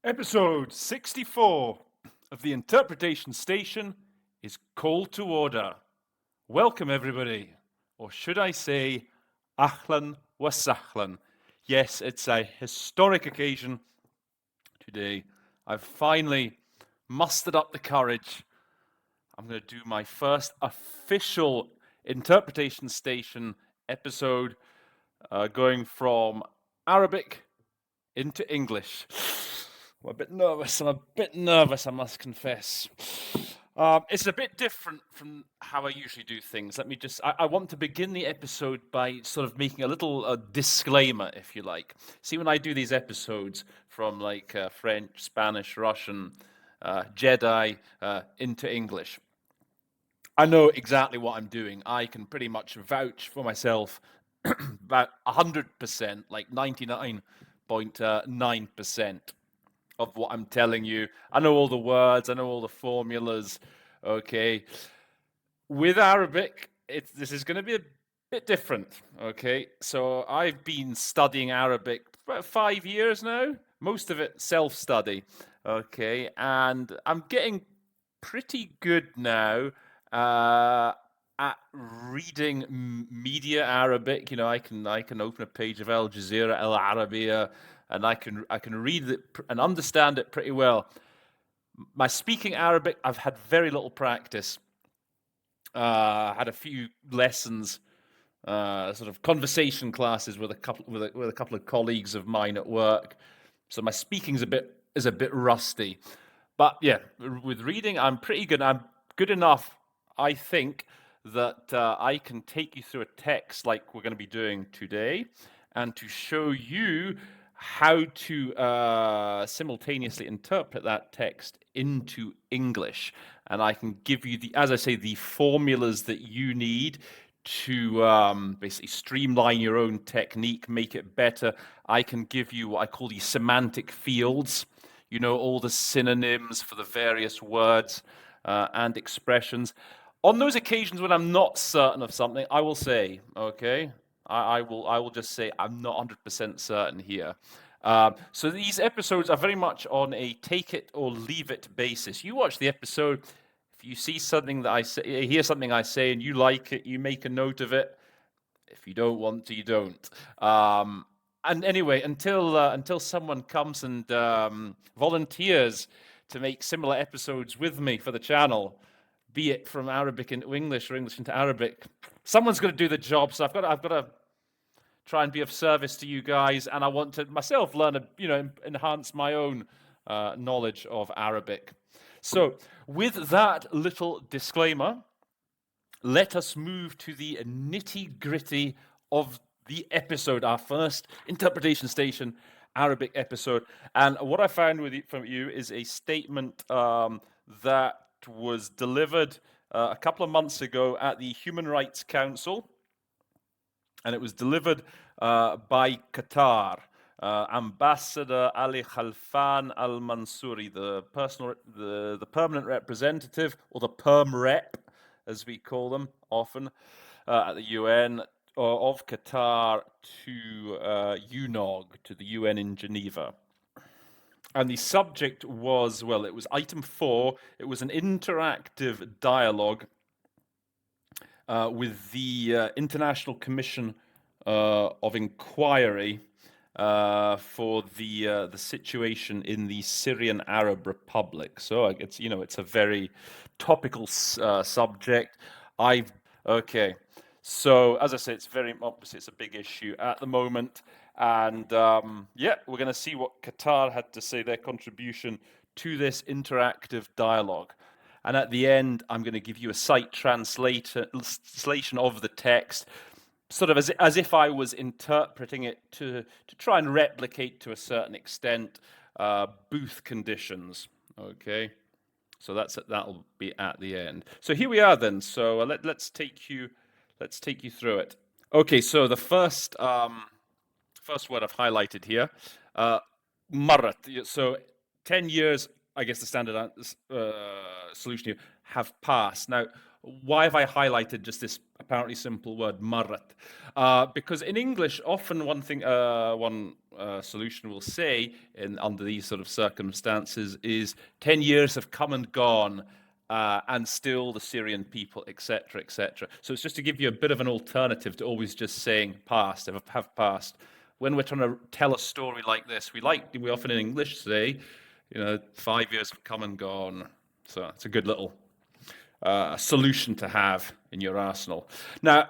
Episode 64 of the Interpretation Station is Call to Order. Welcome, everybody. Or should I say, Ahlan wa Sahlan. Yes, it's a historic occasion today. I've finally mustered up the courage. I'm going to do my first official Interpretation Station episode, going from Arabic into English. I'm a bit nervous, I must confess. It's a bit different from how I usually do things. I want to begin the episode by sort of making a little disclaimer, if you like. See, when I do these episodes from like French, Spanish, Russian, Jedi into English, I know exactly what I'm doing. I can pretty much vouch for myself about 100%, like 99.9% of what I'm telling you. I know all the words, I know all the formulas, okay? With Arabic, this is going to be a bit different, okay? So I've been studying Arabic for about 5 years now, most of it self-study, okay? And I'm getting pretty good now at reading media Arabic. You know, I can open a page of Al Jazeera, Al Arabiya, and I can read it and understand it pretty well. My speaking Arabic, I've had very little practice. Had a few lessons, sort of conversation classes with a couple of colleagues of mine at work. So my speaking's is a bit rusty. But yeah, with reading, I'm pretty good. I'm good enough, I think, that I can take you through a text like we're going to be doing today, and to show you how to simultaneously interpret that text into English. And I can give you as I say, the formulas that you need to basically streamline your own technique, make it better. I can give you what I call the semantic fields. You know, all the synonyms for the various words and expressions. On those occasions when I'm not certain of something, I will say, okay, I will just say I'm not 100% certain here. So these episodes are very much on a take it or leave it basis. You watch the episode. If you see something that I say, hear something I say, and you like it, you make a note of it. If you don't want to, you don't. And anyway, until someone comes and volunteers to make similar episodes with me for the channel, be it from Arabic into English or English into Arabic, someone's got to do the job. So I've got to try and be of service to you guys, and I want to myself learn, enhance my own knowledge of Arabic. So, with that little disclaimer, let us move to the nitty-gritty of the episode, our first Interpretation Station Arabic episode. And what I found from you is a statement that was delivered a couple of months ago at the Human Rights Council, and it was delivered by Qatar. Ambassador Ali Khalfan Al Mansouri, the permanent representative, or the perm rep, as we call them often at the UN, of Qatar to UNOG, to the UN in Geneva. And the subject was, well, it was item 4. It was an interactive dialogue with the International Commission of Inquiry for the situation in the Syrian Arab Republic. So it's a very topical subject. Okay. So as I say, it's very obviously it's a big issue at the moment, and we're going to see what Qatar had to say, their contribution to this interactive dialogue. And at the end, I'm going to give you a sight translation of the text, sort of as if I was interpreting it to try and replicate to a certain extent booth conditions. Okay, so that'll be at the end. So here we are then. So let's take you through it. Okay, so the first word I've highlighted here, marrat. So 10 years, I guess the standard solution here, have passed. Now, why have I highlighted just this apparently simple word, marrat? Because in English, often one solution will say, under these sort of circumstances, is 10 years have come and gone, and still the Syrian people, etc., etc. So it's just to give you a bit of an alternative to always just saying past, have passed. When we're trying to tell a story like this, we often in English say, 5 years have come and gone. So it's a good little solution to have in your arsenal. Now,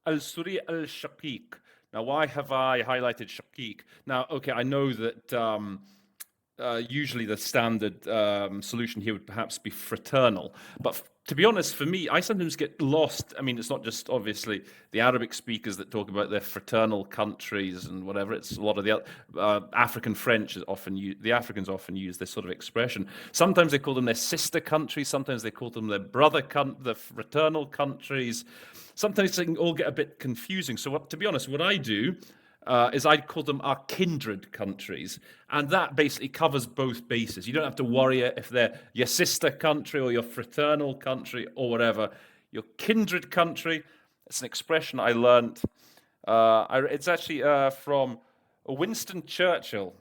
al-Suri al-Shaqiq. Now, why have I highlighted Shaqiq? Now, okay, I know that usually the standard solution here would perhaps be fraternal. But to be honest, for me, I sometimes get lost. I mean, it's not just obviously the Arabic speakers that talk about their fraternal countries and whatever. It's a lot of the African French is often the Africans often use this sort of expression. Sometimes they call them their sister countries. Sometimes they call them their the fraternal countries. Sometimes they can all get a bit confusing. So, to be honest, what I do is I'd call them our kindred countries. And that basically covers both bases. You don't have to worry if they're your sister country or your fraternal country or whatever. Your kindred country, it's an expression I learned. It's actually from Winston Churchill,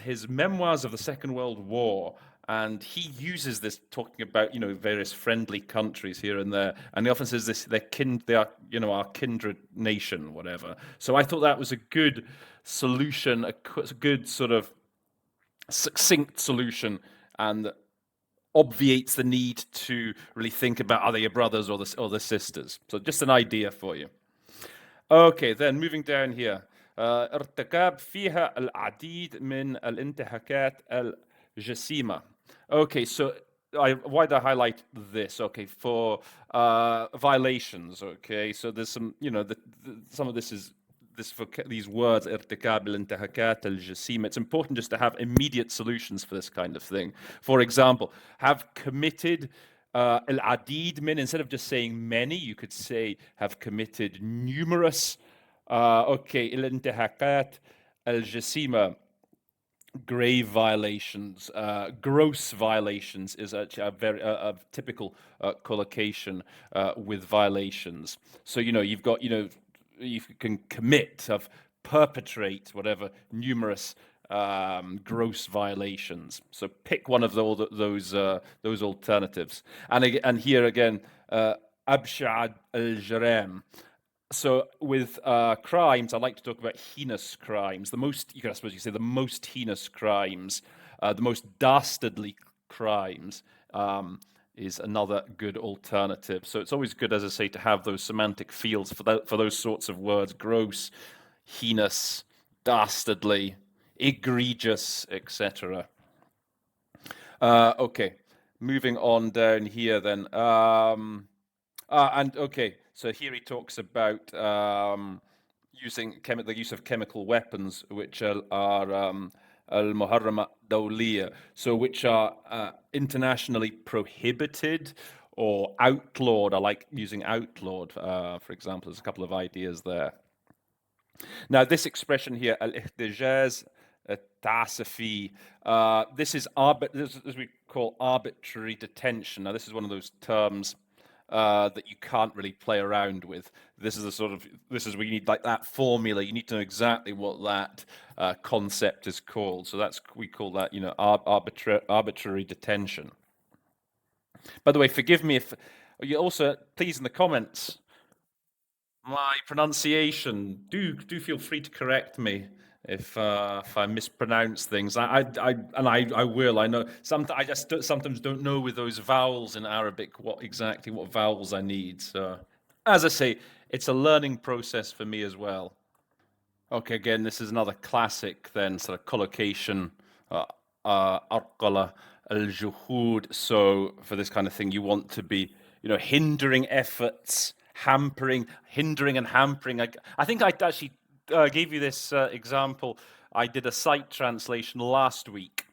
his memoirs of the Second World War. And he uses this talking about, various friendly countries here and there, and he often says this: they are, our kindred nation, whatever. So I thought that was a good solution, a good sort of succinct solution, and obviates the need to really think about are they your brothers or the sisters. So just an idea for you. Okay, then moving down here. ارتكاب فيها العديد من الانتهاكات الجسيمة. Okay, so why did I highlight this? Okay, for violations. Okay, so there's some, some of this is for these words, ارتكاب الانتهاكات الجسيمة. It's important just to have immediate solutions for this kind of thing. For example, have committed العديد من, instead of just saying many, you could say have committed numerous. Okay, الانتهاكات الجسيمة. Grave violations, gross violations is actually a typical collocation with violations. So you've got you can commit, of perpetrate, whatever, numerous gross violations. So pick one of those alternatives. And here again, abshad al-jaram. So with crimes, I like to talk about heinous crimes. I suppose you say the most heinous crimes, the most dastardly crimes is another good alternative. So it's always good, as I say, to have those semantic fields for those sorts of words: gross, heinous, dastardly, egregious, etc. Okay, moving on down here then. And okay, so here he talks about using the use of chemical weapons, which are al-muharrama dawliya, so which are internationally prohibited or outlawed. I like using outlawed, for example. There's a couple of ideas there. Now, this expression here, al-ihtijaz ta'safi, this is as we call arbitrary detention. Now, this is one of those terms that you can't really play around with. This is where you need like that formula. You need to know exactly what that concept is called. So we call that arbitrary detention. By the way, forgive me if you also, please, in the comments, my pronunciation. Do feel free to correct me if I mispronounce things. I will. I know. I just sometimes don't know with those vowels in Arabic what vowels I need. So, as I say, it's a learning process for me as well. Okay, again, this is another classic then, sort of collocation, arqala al-juhud. So for this kind of thing, you want to be, hindering efforts, hindering and hampering. I think I actually gave you this example. I did a site translation last week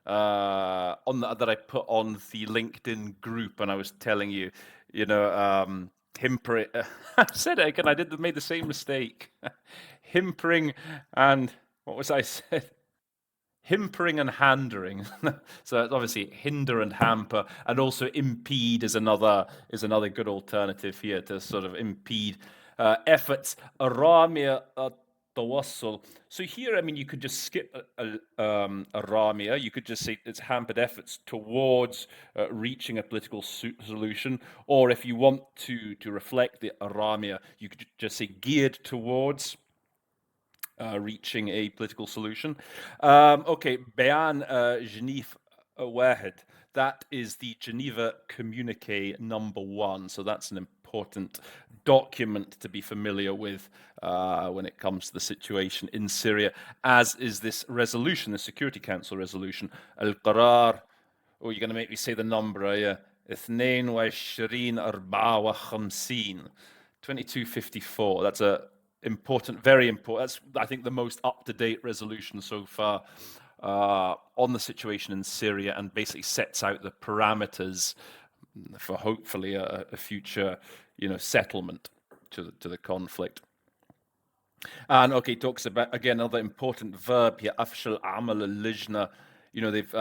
that I put on the LinkedIn group, and I was telling you, himpering. I said it again. Made the same mistake. Himpering and what was I said? himpering and handering. So it's obviously hinder and hamper, and also impede is another good alternative here to sort of impede efforts. Aramia tawassul. So here, I mean, you could just skip aramia. You could just say it's hampered efforts towards reaching a political solution, or if you want to reflect the aramia, you could just say geared towards reaching a political solution. Okay, Beyan Genève Wahed. That is the Geneva Communique #1. So that's an important document to be familiar with when it comes to the situation in Syria, as is this resolution, the Security Council resolution, Al-Qarar. Oh, you're going to make me say the number, are you? 22 54. 2254. That's a important, very important. That's, I think, the most up-to-date resolution so far on the situation in Syria, and basically sets out the parameters for hopefully a future, settlement to the conflict. And okay, talks about again another important verb here, afshal amal al-lijna. They've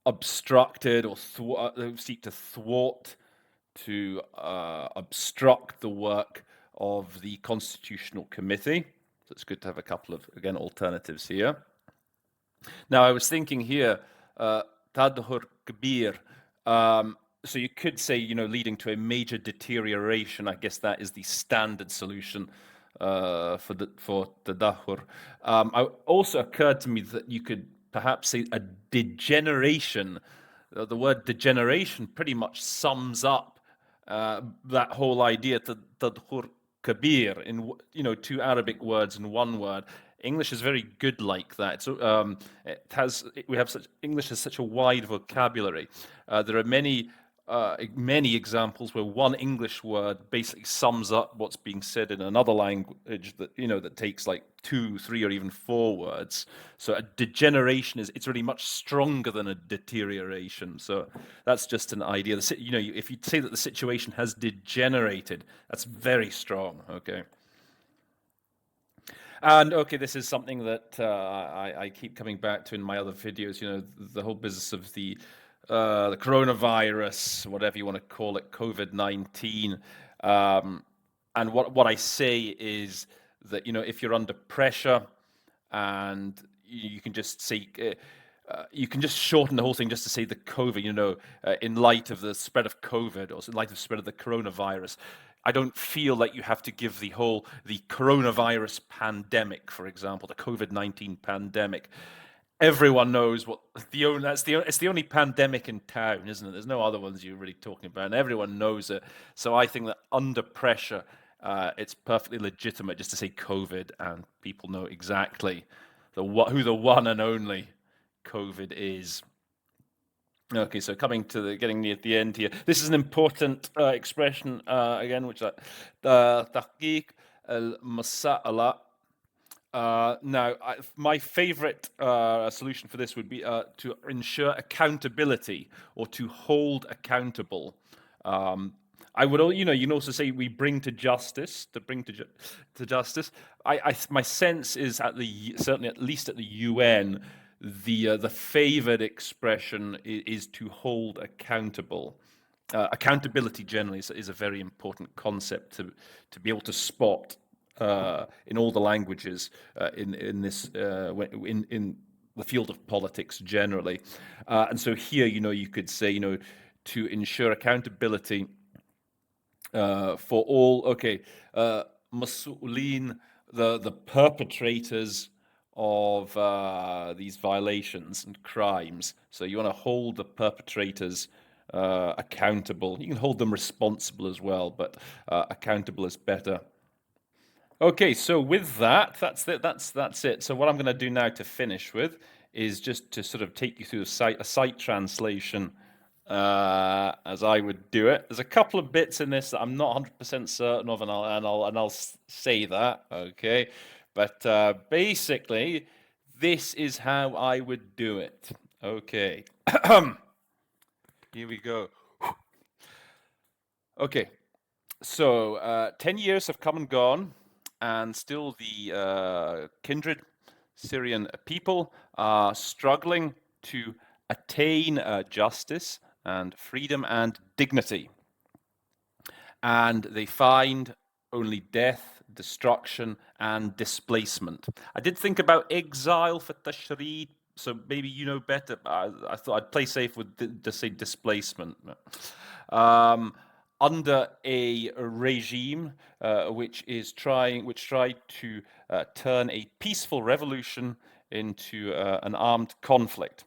obstructed or seek to thwart, to obstruct the work of the Constitutional Committee. So it's good to have a couple of, again, alternatives here. Now, I was thinking here, tadhur kabir. So you could say, leading to a major deterioration. I guess that is the standard solution for tadahur. It also occurred to me that you could perhaps say a degeneration. The word degeneration pretty much sums up that whole idea, tadhur kabir, in two Arabic words in one word. English is very good like that. So English has such a wide vocabulary. There are many examples where one English word basically sums up what's being said in another language that takes like 2, 3, or even 4 words. So a degeneration it's really much stronger than a deterioration. So that's just an idea. If you say that the situation has degenerated, that's very strong. Okay. And okay, this is something that I keep coming back to in my other videos. The whole business of the coronavirus, whatever you want to call it, COVID-19. And what I say is that if you're under pressure, and you can just say. You can just shorten the whole thing just to say the COVID, in light of the spread of COVID, or in light of the spread of the coronavirus. I don't feel like you have to give the coronavirus pandemic, for example, the COVID-19 pandemic. Everyone knows it's the only pandemic in town, isn't it? There's no other ones you're really talking about, and everyone knows it. So I think that under pressure, it's perfectly legitimate just to say COVID, and people know exactly who the one and only COVID is. Okay, so getting near the end here. This is an important expression again, which is tahqiq al-masa'ala. Now, my favorite solution for this would be to ensure accountability, or to hold accountable. I would, you can also say we bring to justice. To bring to justice. My sense is certainly at least at the UN, the favored expression is to hold accountable. Accountability generally is a very important concept to be able to spot in all the languages in the field of politics generally. And so here, you could say, to ensure accountability for all, mas'ulin, the perpetrators of these violations and crimes. So you want to hold the perpetrators accountable. You can hold them responsible as well, but accountable is better. Okay, so with that's it. So what I'm going to do now to finish with is just to sort of take you through a site translation as I would do it. There's a couple of bits in this that I'm not 100% certain of, and I'll say that. Okay, but basically, this is how I would do it. Okay, here we go. Okay, so 10 years have come and gone, and still the kindred Syrian people are struggling to attain justice and freedom and dignity. And they find only death, destruction, and displacement. I did think about exile for Tashreed, so maybe you know better. I thought I'd play safe with just say displacement. Um, Under a regime which tried to turn a peaceful revolution into an armed conflict.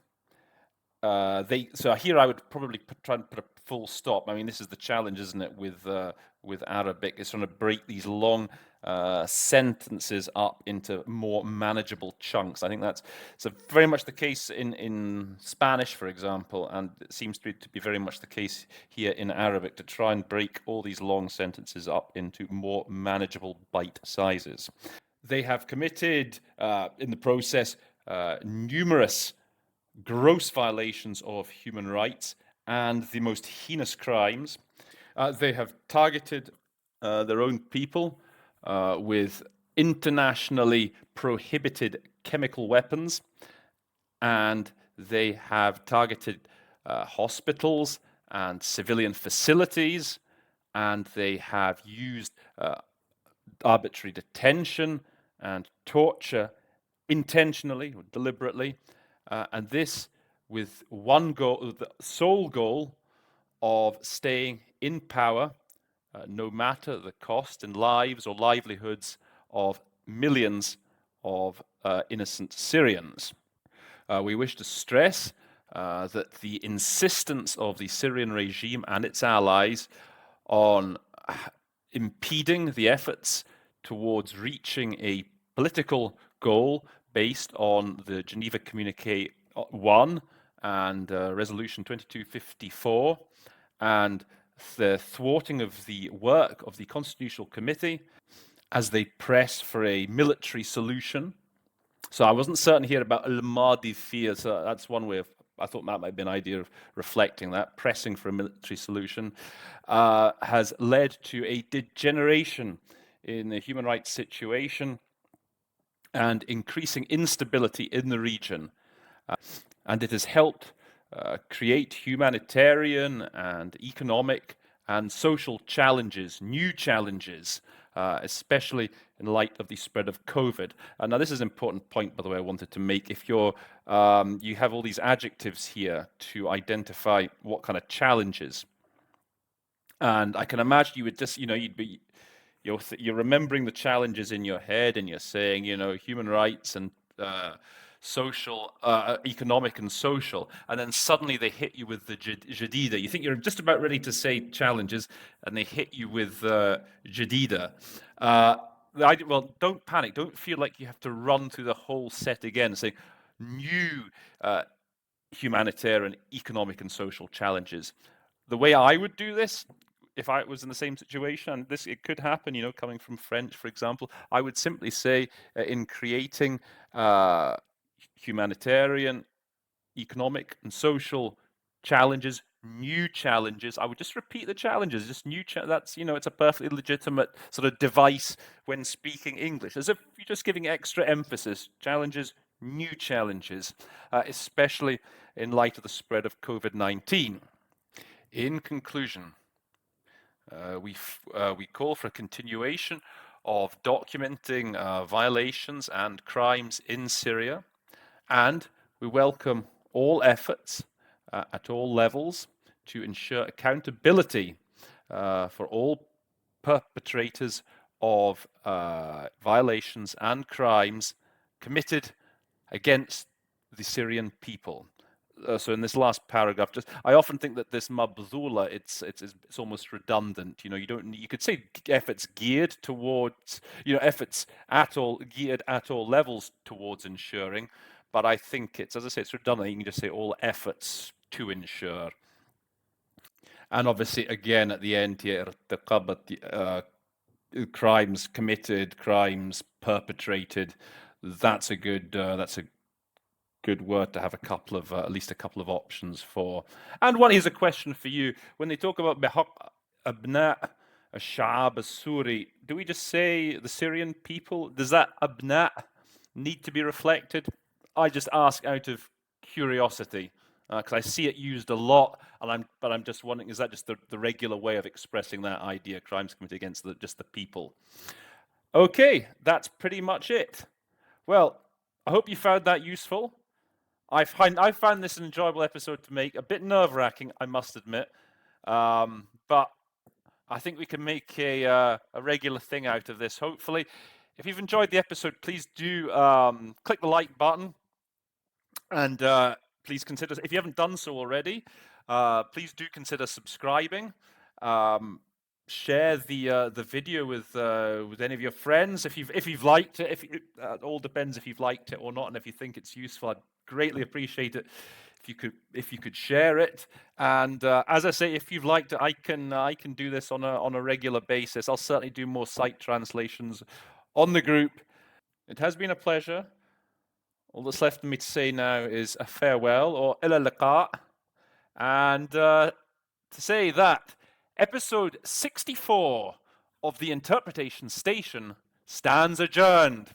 So here I would probably try and put a full stop. I mean, this is the challenge, isn't it, with Arabic? It's trying to break these long sentences up into more manageable chunks. I think that's very much the case in Spanish, for example, and it seems to be very much the case here in Arabic, to try and break all these long sentences up into more manageable bite sizes. They have committed, in the process, numerous gross violations of human rights and the most heinous crimes. They have targeted their own people with internationally prohibited chemical weapons, and they have targeted hospitals and civilian facilities, and they have used arbitrary detention and torture intentionally or deliberately, and this with one goal, the sole goal of staying in power, no matter the cost in lives or livelihoods of millions of innocent Syrians. We wish to stress that the insistence of the Syrian regime and its allies on impeding the efforts towards reaching a political goal based on the Geneva Communiqué 1 and Resolution 2254, and the thwarting of the work of the Constitutional Committee as they press for a military solution. So I wasn't certain here about al-Mahdi fear, so that's one way of, I thought that might be an idea of reflecting that. Pressing for a military solution has led to a degeneration in the human rights situation and increasing instability in the region. And it has helped create humanitarian and economic and social challenges, new challenges, especially in light of the spread of COVID. Now, this is an important point, by the way, I wanted to make. If you have all these adjectives here to identify what kind of challenges, and I can imagine you would just, you're remembering the challenges in your head, and you're saying, human rights and social, economic and social, and then suddenly they hit you with the jadida. You think you're just about ready to say challenges, and they hit you with jadida. Well, don't panic. Don't feel like you have to run through the whole set again, saying new humanitarian, economic and social challenges. The way I would do this, if I was in the same situation, and it could happen, coming from French, for example, I would simply say in creating humanitarian, economic, and social challenges, new challenges. I would just repeat the challenges, just new. That's it's a perfectly legitimate sort of device when speaking English, as if you're just giving extra emphasis. Challenges, new challenges, especially in light of the spread of COVID-19. In conclusion, we call for a continuation of documenting violations and crimes in Syria, and we welcome all efforts at all levels to ensure accountability for all perpetrators of violations and crimes committed against the Syrian people. So in this last paragraph, I often think that this mabzula, it's almost redundant. You could say efforts geared towards, efforts geared at all levels towards ensuring, but I think it's, as I say, it's redundant. You can just say all efforts to ensure. And obviously, again, at the end here, crimes committed, crimes perpetrated. That's a good word to have at least a couple of options for. And here's a question for you. When they talk about بحق أبناء الشعب السوري, do we just say the Syrian people? Does that abna need to be reflected. I just ask out of curiosity because I see it used a lot, and I'm just wondering, is that just the regular way of expressing that idea? Crimes committed against just the people. Okay, that's pretty much it. Well, I hope you found that useful. I found this an enjoyable episode to make. A bit nerve-wracking, I must admit, but I think we can make a regular thing out of this, hopefully. If you've enjoyed the episode, please do click the like button, and please consider, if you haven't done so already, please do consider subscribing. Share the video with any of your friends if you've liked it. It all depends if you've liked it or not, and if you think it's useful, I'd greatly appreciate it if you could share it. And as I say, if you've liked it, I can do this on a regular basis. I'll certainly do more site translations on the group. It has been a pleasure. All that's left for me to say now is a farewell, or ila liqa, and to say that episode 64 of the Interpretation Station stands adjourned.